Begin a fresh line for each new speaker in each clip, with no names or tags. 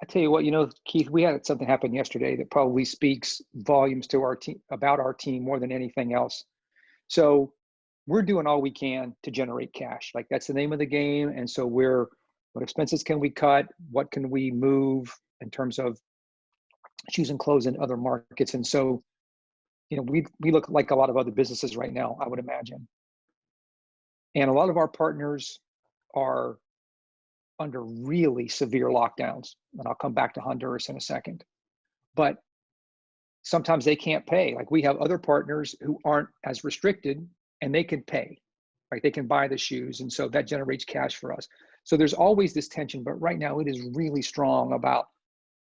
I tell you what, Keith, we had something happen yesterday that probably speaks volumes to our team, about our team more than anything else. So we're doing all we can to generate cash. Like that's the name of the game. And so what expenses can we cut? What can we move in terms of shoes and clothes in other markets? And so, we look like a lot of other businesses right now, I would imagine. And a lot of our partners are under really severe lockdowns. And I'll come back to Honduras in a second. But sometimes they can't pay. Like we have other partners who aren't as restricted and they can pay, right? They can buy the shoes. And so that generates cash for us. So there's always this tension, but right now it is really strong about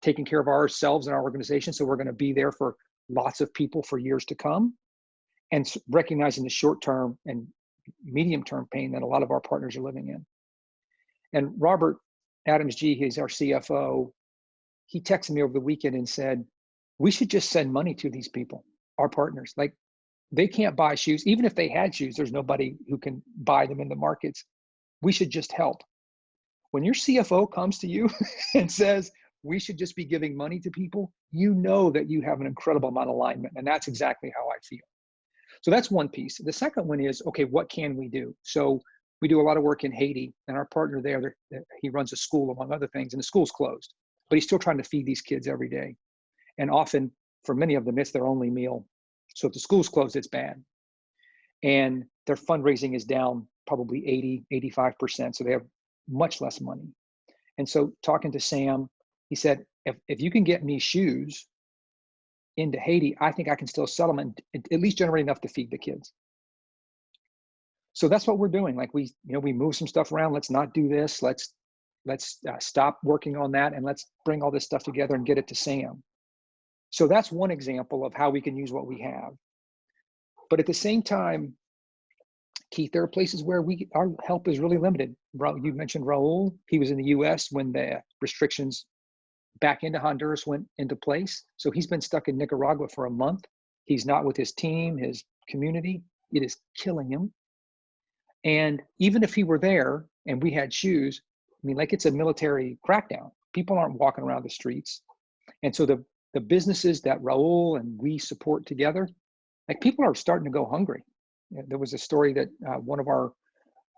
taking care of ourselves and our organization. So we're going to be there for lots of people for years to come, and recognizing the short-term and medium-term pain that a lot of our partners are living in. And Robert Adams G, he's our CFO, he texted me over the weekend and said, we should just send money to these people, our partners. Like they can't buy shoes. Even if they had shoes, there's nobody who can buy them in the markets. We should just help. When your CFO comes to you and says, we should just be giving money to people, you know that you have an incredible amount of alignment. And that's exactly how I feel. So that's one piece. The second one is, okay, what can we do? So we do a lot of work in Haiti, and our partner there, he runs a school among other things, and the school's closed, but he's still trying to feed these kids every day. And often for many of them, it's their only meal. So if the school's closed, it's bad. And their fundraising is down probably 85%. So they have much less money. And so talking to Sam, he said, if you can get me shoes into Haiti, I think I can still sell them and at least generate enough to feed the kids. So that's what we're doing. Like we move some stuff around. Let's not do this. Let's stop working on that, and let's bring all this stuff together and get it to Sam. So that's one example of how we can use what we have. But at the same time, Keith, there are places where our help is really limited. You mentioned Raul. He was in the U.S. when the restrictions back into Honduras went into place. So he's been stuck in Nicaragua for a month. He's not with his team, his community. It is killing him. And even if he were there and we had shoes, I mean, like it's a military crackdown. People aren't walking around the streets. And so the businesses that Raul and we support together, like people are starting to go hungry. There was a story that one of our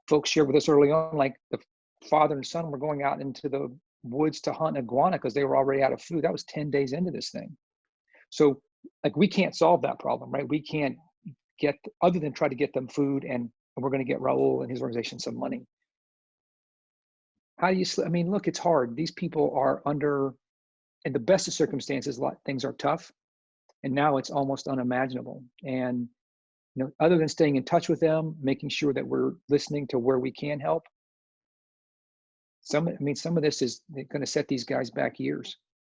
folks shared with us early on, like the father and son were going out into the woods to hunt iguana because they were already out of food. That was 10 days into this thing. So like we can't solve that problem, right? We can't get, other than try to get them food, and we're going to get Raul and his organization some money. How do you, I mean, look, it's hard. These people are under, in the best of circumstances, things are tough. And now it's almost unimaginable. And, other than staying in touch with them, making sure that we're listening to where we can help, some of this is going to set these guys back years.